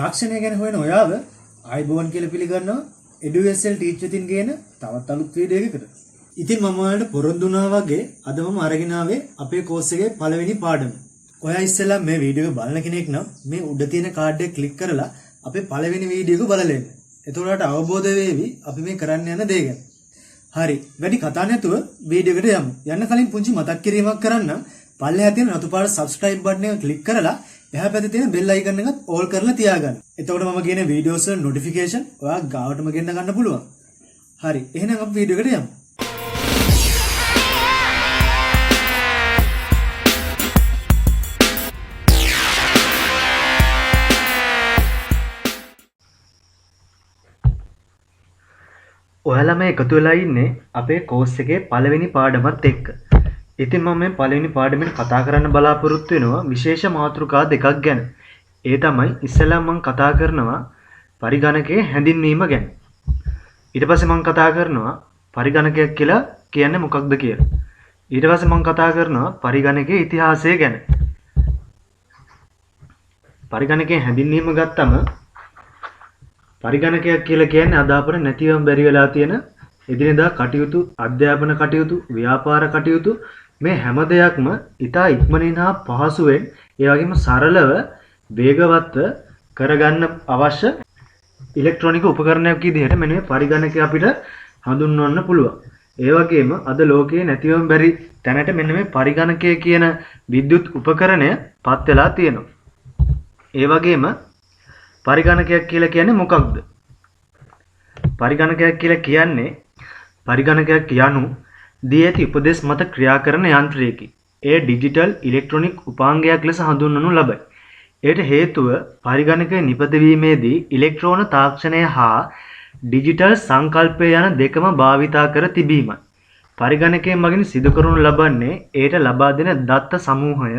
තාක්ෂණය ගැන හොයන ඔයාව ආයිබෝන් කියලා පිළිගන්නවා EduSL Teach Within කියන තවත් අලුත් වීඩියෝ එකකට. ඉතින් මම ඔයාලට පොරොන්දු වුණා වගේ අද මම අරගෙන ආවේ අපේ කෝස් එකේ පළවෙනි පාඩම. ඔයා ඉස්සෙල්ලා මේ වීඩියෝ එක බලන කෙනෙක් නම් මේ උඩ තියෙන කාඩ් එක ක්ලික් කරලා අපේ පළවෙනි වීඩියෝ එක බලලා එන්න. එතකොට ඔයාලට අවබෝධ වෙවි අපි මේ කරන්න යන දේ ගැන. හරි. වැඩි කතා නැතුව වීඩියෝ එකට යමු. යන්න කලින් පුංචි මතක් කිරීමක් කරන්න. පල්ලෙහා තියෙන රතු පාට subscribe button එක ක්ලික් කරලා එහා පැත්තේ තියෙන bell icon එකත් all කරලා තියාගන්න. එතකොට මම කියන වීඩියෝස් වල notification ඔයා ගාවටම ගෙන්න ගන්න පුළුවන්. හරි. එහෙනම් අපි වීඩියෝ එකට යමු. ඔයාලා මේ එකතු වෙලා ඉන්නේ අපේ කෝස් එකේ පළවෙනි පාඩමත් එක්ක. ඉතින් මම මේ පළවෙනි පාඩමෙන් කතා කරන්න බලාපොරොත්තු වෙනවා විශේෂ මාතෘකා දෙකක් ගැන. ඒ තමයි ඉස්සෙල්ලා මම කතා කරනවා පරිගණකයේ හැඳින්වීම ගැන. ඊට පස්සේ මම කතා කරනවා පරිගණකයක් කියලා කියන්නේ මොකක්ද කියලා. ඊට පස්සේ මම කතා කරනවා පරිගණකයේ ඉතිහාසය ගැන. පරිගණකයේ හැඳින්වීම ගත්තම පරිගණකයක් කියලා කියන්නේ අද අපිට නැතිවම බැරි වෙලා තියෙන එදිනෙදා කටයුතු, අධ්‍යාපන කටයුතු, ව්‍යාපාර කටයුතු මේ හැම දෙයක්ම ඉතා ඉක්මනින් හා පහසුවෙන් ඒ වගේම සරලව වේගවත්ව කරගන්න අවශ්‍ය ඉලෙක්ට්‍රොනික උපකරණයක් විදිහට මෙන්න මේ පරිගණකය අපිට හඳුන්වන්න පුළුවන්. ඒ වගේම අද ලෝකයේ නැතිවම බැරි තැනට මෙන්න මේ පරිගණකය කියන විද්‍යුත් උපකරණය පත් වෙලා තියෙනවා. ඒ වගේම පරිගණකයක් කියලා කියන්නේ මොකක්ද? පරිගණකයක් කියලා කියන්නේ පරිගණකයක් යනු දී ඇති උපදේශ මත ක්‍රියා කරන යන්ත්‍රයකි. එය ඩිජිටල් ඉලෙක්ට්‍රොනික උපාංගයක් ලෙස හඳුන්වනු ලබයි. එයට හේතුව පරිගණකය නිපදවීමේදී ඉලෙක්ට්‍රෝන තාක්ෂණය හා ඩිජිටල් සංකල්පය යන දෙකම භාවිතා කර තිබීමයි. පරිගණකයෙන් මගින් සිදු කරනු ලබන්නේ එයට ලබා දෙන දත්ත සමූහය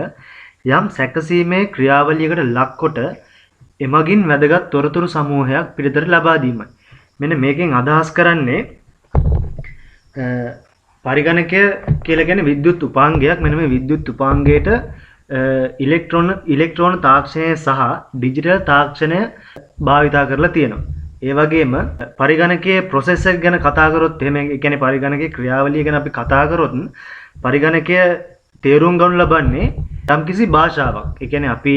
යම් සැකසීමේ ක්‍රියාවලියකට ලක්කොට එමගින් වැදගත් තොරතුරු සමූහයක් පිළිතර ලබා දීමයි. මෙන්න මේකෙන් අදහස් කරන්නේ පරිගණකය කියලා කියන්නේ විද්‍යුත් උපාංගයක්. මෙන්න මේ විද්‍යුත් උපාංගයට ඉලෙක්ට්‍රෝන තාක්ෂණය සහ ඩිජිටල් තාක්ෂණය භාවිතා කරලා තියෙනවා. ඒ වගේම පරිගණකයේ process එක ගැන කතා කරොත් එහෙම ඒ කියන්නේ පරිගණකයේ ක්‍රියාවලිය ගැන අපි කතා කරොත් පරිගණකය තේරුම් ගන්න ලබන්නේ යම්කිසි භාෂාවක්. ඒ කියන්නේ අපි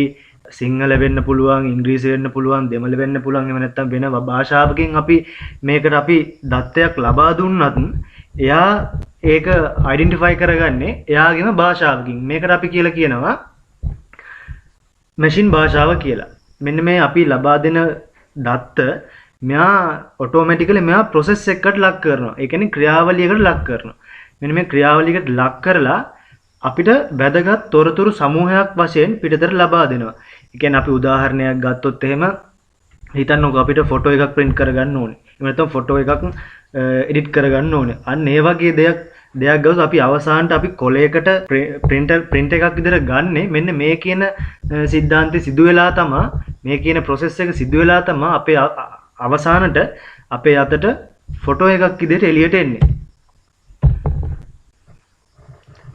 සිංහල වෙන්න පුළුවන්, ඉංග්‍රීසි වෙන්න පුළුවන්, දෙමළ වෙන්න පුළුවන්, එහෙම නැත්නම් වෙන භාෂාවකින් අපි මේකට අපි දත්තයක් ලබා දුන්නත් එයා ඒක අයිඩෙන්ටිෆයි කරගන්නේ එයාගේම භාෂාවකින්. මේකට අපි කියලා කියනවා මැෂින් භාෂාව කියලා. මෙන්න මේ අපි ලබා දෙන දත්ත මෙයා ඔටෝමැටිකලි මෙයා process එකකට ලක් කරනවා. ඒ කියන්නේ ක්‍රියාවලියකට ලක් කරනවා. මෙන්න මේ ක්‍රියාවලියකට ලක් කරලා අපිට වැදගත් තොරතුරු සමූහයක් වශයෙන් පිටතට ලබා දෙනවා. ඒ කියන්නේ අපි උදාහරණයක් ගත්තොත් එහෙම හිතන්නකෝ අපිට ෆොටෝ එකක් print කරගන්න ඕනේ. එහෙම නැත්නම් ෆොටෝ එකක් edit කරගන්න ඕනේ. අන්න ඒ වගේ දෙයක් ගවස් අපි අවසානට අපි කොලයකට print එකක් විතර ගන්නෙ මෙන්න මේ කියන સિદ્ધාන්තය සිදු වෙලා තමයි මේ කියන process එක සිදු වෙලා තමයි අපේ අවසානට අපේ අතට ෆොටෝ එකක් විදිහට එළියට එන්නේ.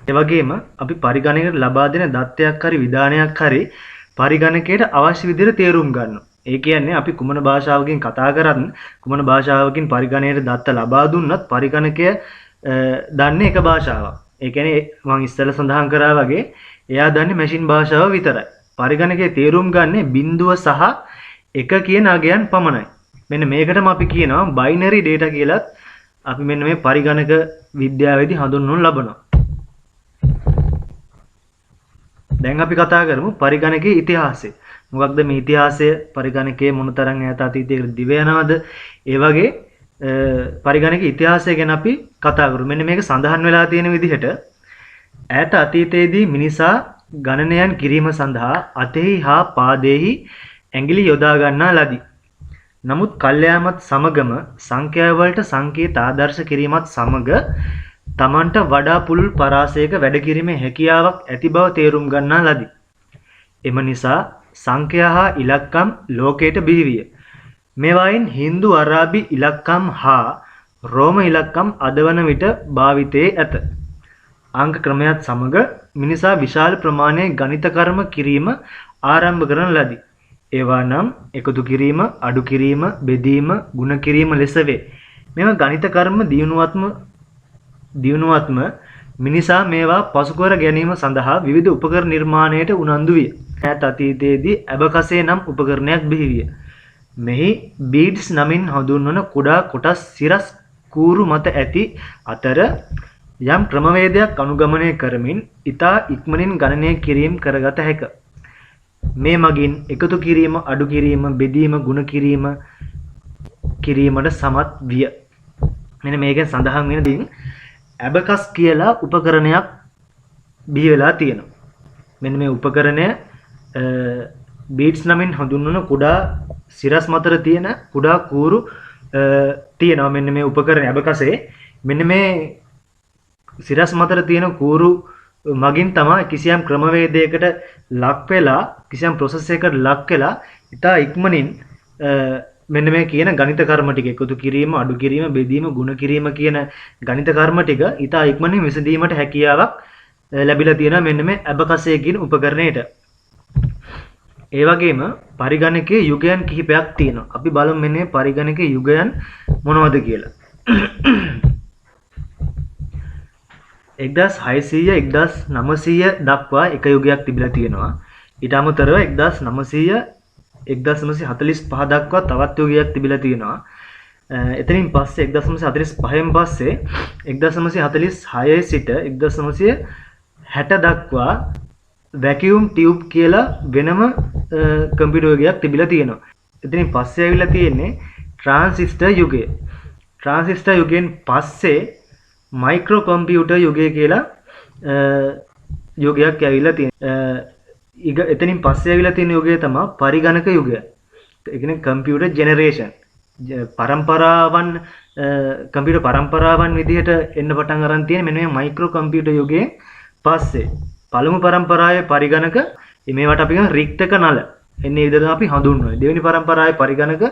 ඒ වගේම අපි පරිගණකයට ලබා දෙන දත්තයක් හරි විධානයක් හරි පරිගණකයට අවශ්‍ය විදිහට තේරුම් ගන්නවා. ඒ කියන්නේ අපි කුමන භාෂාවකින් කතා කරත් කුමන භාෂාවකින් පරිගණකයට දත්ත ලබා දුන්නත් පරිගණකය දන්නේ එක භාෂාවක්. ඒ කියන්නේ මම ඉස්සෙල්ලා සඳහන් කරා වගේ එයා දන්නේ මැෂින් භාෂාව විතරයි. පරිගණකයේ තේරුම් ගන්නේ බිඳුව සහ එක කියන අගයන් පමණයි. මෙන්න මේකටම අපි කියනවා බයිනරි ඩේටා කියලාත් අපි මෙන්න මේ පරිගණක විද්‍යාවේදී හඳුන්වනු ලබනවා. දැන් අපි කතා කරමු පරිගණකයේ ඉතිහාසය. මොකක්ද මේ ඉතිහාසය? පරිගණකයේ මොනතරම් ඈත අතීතයකට දිව යනවද? ඒ වගේ පරිගණකයේ ඉතිහාසය ගැන අපි කතා කරමු. මෙන්න මේක සඳහන් වෙලා තියෙන විදිහට ඈත අතීතයේදී මිනිසා ගණනයන් කිරීම සඳහා අතෙහි හා පාදෙහි ඇඟිලි යොදා ගන්නා ලදී. නමුත් කල්යාමත් සමගම සංඛ්‍යා වලට සංකේත ආදර්ශ කිරීමත් සමග තමන්ට වඩා පුළුල් පරාසයක වැඩ කිරීමේ හැකියාවක් ඇති බව තේරුම් ගන්නා ලදී. එම නිසා සංඛ්‍යා හා ඉලක්කම් ලෝකයට බිහි විය. මේවායින් හින්දු අරාබි ඉලක්කම් හා රෝම ඉලක්කම් අදවන විට භාවිතයේ ඇත. අංක ක්‍රමයත් සමග මිනිසා විශාල ප්‍රමාණයේ ගණිත කර්ම කිරීම ආරම්භ කරන ලදී. ඒවා නම් එකතු කිරීම, අඩු කිරීම, බෙදීම, ගුණ කිරීම ලෙස වේ. මේවා ගණිත කර්ම දියුණුවත්ම මිනිසා මේවා පසුකර ගැනීම සඳහා විවිධ උපකරණ නිර්මාණයට උනන්දු විය. ඈත අතීතයේදී ඇබකසේ නම් උපකරණයක් බිහි විය. මෙහි බීඩ්ස් නමින් හඳුන්වන කුඩා කොටස් සිරස් කූරු මත ඇති අතර යම් ක්‍රමවේදයක් අනුගමනය කරමින් ඉතා ඉක්මනින් ගණනය කිරීම කරගත හැක. මේ මගින් එකතු කිරීම, අඩු කිරීම, බෙදීම, ගුණ කිරීමට සමත් විය. මෙන්න මේකෙන් සඳහන් වෙන දින් ඇබකස් කියලා උපකරණයක් බිහි වෙලා තියෙනවා. මෙන්න මේ උපකරණය බීට්ස් නමින් හඳුන්වන කුඩා සිරස් මතර තියෙන කුඩා කූරු තියෙනවා. මෙන්න මේ උපකරණය ඇබකසේ මෙන්න මේ සිරස් මතර තියෙන කූරු මගින් තමයි කිසියම් ක්‍රමවේදයකට ලක් වෙලා කිසියම් ප්‍රොසෙස් එකකට ලක් වෙලා ඉතා ඉක්මනින් මෙන්න මේ කියන ගණිත කර්ම ටික එකතු කිරීම, අඩු කිරීම, බෙදීම, ගුණ කිරීම කියන ගණිත කර්ම ටික ඉතා ඉක්මනින් විසඳීමට හැකියාවක් ලැබිලා තියෙනවා මෙන්න මේ ඇබකසේ කියන උපකරණයට. ඒ වගේම පරිගණකයේ යුගයන් කිහිපයක් තියෙනවා. අපි බලමු මෙන්න මේ පරිගණකයේ යුගයන් මොනවද කියලා. 1600 1900 දක්වා එක යුගයක් තිබිලා තියෙනවා. ඊට අමතරව 1900 1945 දක්වා තවත් යුගයක් තිබිලා තියෙනවා. එතනින් පස්සේ 1945න් පස්සේ 1946 සිට 1960 දක්වා වැකියුම් ටියුබ් කියලා වෙනම කම්පියුටර් යුගයක් තිබිලා තියෙනවා. එතනින් පස්සේ ඇවිල්ලා තියෙන්නේ ට්‍රාන්සිස්ටර් යුගය. ට්‍රාන්සිස්ටර් යුගයෙන් පස්සේ මයික්‍රෝ කම්පියුටර් යුගය කියලා යුගයක් ඇවිල්ලා තියෙනවා. එතනින් පස්සේ ඇවිල්ලා තියෙන යුගය තමයි පරිගණක යුගය. ඒ කියන්නේ කම්පියුටර් ජෙනරේෂන්. කම්පියුටර් පරම්පරාවන් විදිහට එන්න පටන් අරන් තියෙන මෙන්න මේ මයික්‍රෝ කම්පියුටර් යුගයෙන් පස්සේ පළමු පරම්පරාවේ පරිගණක මේවට අපි කියන රික්තක නල. එන්නේ විදිහට අපි හඳුන්වනවා. දෙවෙනි පරම්පරාවේ පරිගණක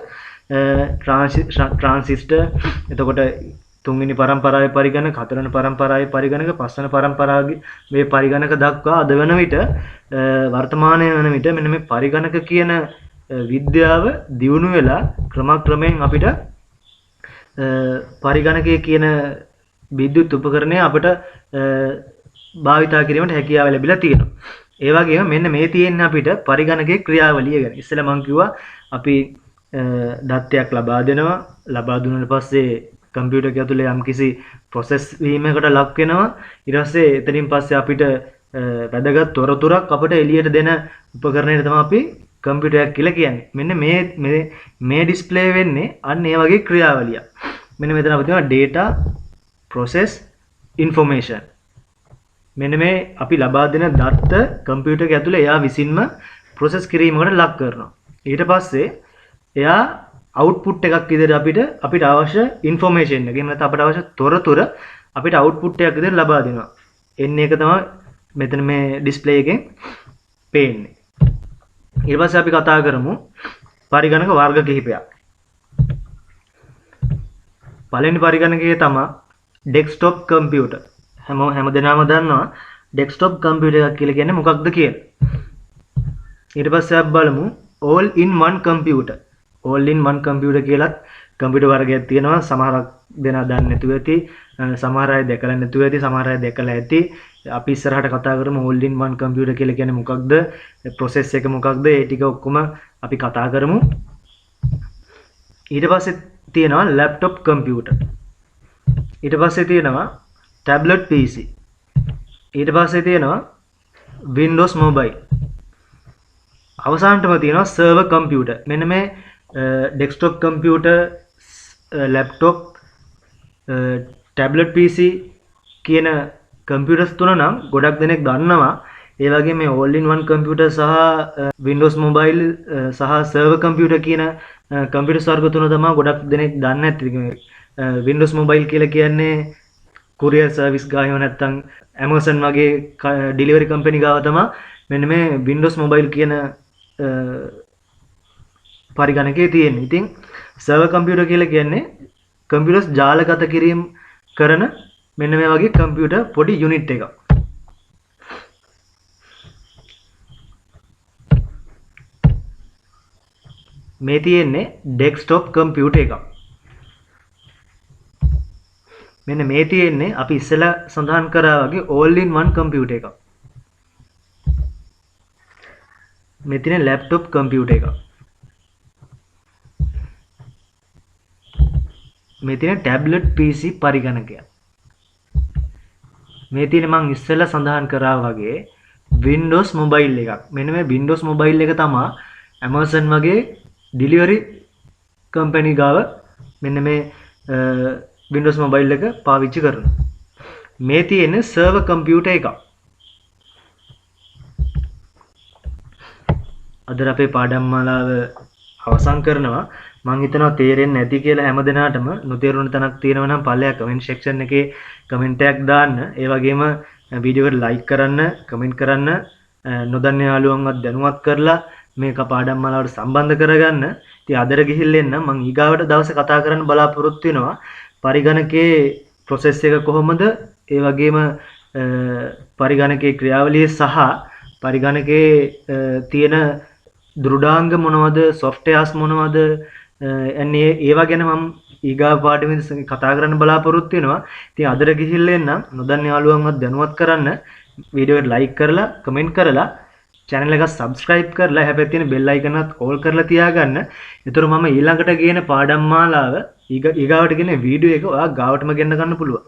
ට්‍රාන්සිස්ටර්. එතකොට තුන්වෙනි පරම්පරාවේ පරිගණක, හතරවෙනි පරම්පරාවේ පරිගණක, පස්වෙනි පරම්පරාවේ මේ පරිගණක දක්වා අද වෙන විට වර්තමානයේ වෙන විට මෙන්න මේ පරිගණක කියන විද්‍යාව දියුණු වෙලා ක්‍රමක්‍රමයෙන් අපිට පරිගණකයේ කියන විද්‍යුත් උපකරණය අපිට භාවිතා කිරීමට හැකියාව ලැබිලා තියෙනවා. ඒ වගේම මෙන්න මේ තියෙන අපිට පරිගණකයේ ක්‍රියාවලිය ගැන. ඉස්සෙල්ලා මම කිව්වා අපි දත්තයක් ලබා දෙනවා. ලබා දුන්නාට පස්සේ කම්පියුටර් එක ඇතුලේ යම්කිසි ප්‍රොසෙස් වීමකට ලක් වෙනවා. ඊට පස්සේ එතනින් පස්සේ අපිට වැදගත් තොරතුරක් අපිට එළියට දෙන උපකරණයට තමයි අපි කම්පියුටරයක් කියලා කියන්නේ. මෙන්න මේ ඩිස්ප්ලේ වෙන්නේ අන්න ඒ වගේ ක්‍රියාවලියක්. මෙන්න මෙතන අපි තියෙනවා data process information. මෙන්න මේ අපි ලබා දෙන දත්ත කම්පියුටර් එක ඇතුලේ එයා විසින්ම ප්‍රොසෙස් කිරීමකට ලක් කරනවා. ඊට පස්සේ එයා අවුට්පුට් එකක් විදිහට අපිට අවශ්‍ය ইনফෝමේෂන් එක. එහෙම නැත්නම් අපිට අවශ්‍ය තොරතුර අපිට අවුට්පුට් එකක් විදිහට ලබා දෙනවා. එන්නේ එක තමයි මෙතන මේ ඩිස්ප්ලේ එකෙන් පේන්නේ. ඊට පස්සේ අපි කතා කරමු පරිගණක වර්ග කිහිපයක්. පළවෙනි පරිගණකයේ තමයි ඩෙස්ක්ටොප් කම්පියුටර්. හැමදෙනාම දන්නවා ඩෙස්ක්ටොප් කම්පියුටර් එකක් කියලා කියන්නේ මොකක්ද කියලා. ඊට පස්සේ අපි බලමු all in one computer. all in one computer කියලත් කම්පියුටර් වර්ගයක් තියෙනවා. සමහරක් දෙනා දන්නේ නැතුව ඇති, සමහර අය දැකලා නැතුව ඇති, සමහර අය දැකලා ඇති. අපි ඉස්සරහට කතා කරමු all in one computer කියලා කියන්නේ මොකක්ද, process එක මොකක්ද, ඒ ටික ඔක්කොම අපි කතා කරමු. ඊට පස්සේ තියෙනවා laptop computer. ඊට පස්සේ තියෙනවා tablet PC. ඊට පස්සේ තියෙනවා Windows mobile. අවසානටම තියෙනවා server computer. මෙන්න මේ desktop computer, laptop, tablet PC කියන computers තුන නම් ගොඩක් දෙනෙක් දන්නවා. ඒ වගේම මේ all in one computer සහ Windows mobile සහ server computer කියන computer වර්ග තුන තමයි ගොඩක් දෙනෙක් දන්නේ නැති. Windows mobile කියලා කියන්නේ courier service ගාව නැත්තම් Amazon වගේ delivery company ගාව තමයි මෙන්න මේ Windows mobile කියන පරිගණකයේ තියෙන්නේ. ඉතින් server computer කියලා කියන්නේ computers ජාලගත කිරීම කරන මෙන්න මේ වගේ computer පොඩි unit එකක්. මේ තියෙන්නේ ඩෙස්ක්ටොප් කම්පියුටර් එකක්. මෙන්න මේ තියෙන්නේ අපි ඉස්සෙල්ලා සඳහන් කරා වගේ all in one කම්පියුටර් එකක්. මේ තියෙන ලැප්ටොප් කම්පියුටර් එකක්. මේ තියෙන ටැබ්ලට් PC පරිගණකයක්. මේ තියෙන මම ඉස්සෙල්ලා සඳහන් කරා වගේ Windows mobile එකක්. මෙන්න මේ Windows mobile එක තමයි Amazon වගේ delivery company ගාව මෙන්න මේ Windows mobile එක පාවිච්චි කරනවා. මේ තියෙන server computer එකක්. අද අපේ පාඩම් මාලාව අවසන් කරනවා. මම හිතනවා තේරෙන්නේ නැති කියලා හැමදෙනාටම නොතේරුණ තැනක් තියෙනවා නම් පල්ලෙහා comment section එකේ comment එකක් දාන්න. ඒ වගේම වීඩියෝ එකට like කරන්න, comment කරන්න, නොදන්න යාළුවන්වත් දැනුවත් කරලා මේක පාඩම් මාලාවට සම්බන්ධ කරගන්න. ඉතින් අදට ගිහිල්ලා එන්න මම ඊගාවට දවසේ කතා කරන්න බලාපොරොත්තු වෙනවා. පරිගණකයේ process එක කොහොමද? ඒ වගේම පරිගණකයේ ක්‍රියාවලිය සහ පරිගණකයේ තියෙන දෘඩාංග මොනවද, softwares මොනවද, එන්නේ ඒවා ගැන මම ඊගා පාඩමේදී කතා කරන්න බලාපොරොත්තු වෙනවා. ඉතින් අදට ගිහිල්ලා එන්න නොදන්න යාළුවන්වත් දැනුවත් කරන්න. වීඩියෝ එකට like කරලා, comment කරලා, channel එක subscribe කරලා හැබැයි තියෙන bell icon එකත් all කරලා තියාගන්න. ඒතර මම ඊළඟට ගේන පාඩම් මාලාව ඊගාවට ගෙන වීඩියෝ එක ඔයා ගාවටම ගෙන්න ගන්න පුළුවන්.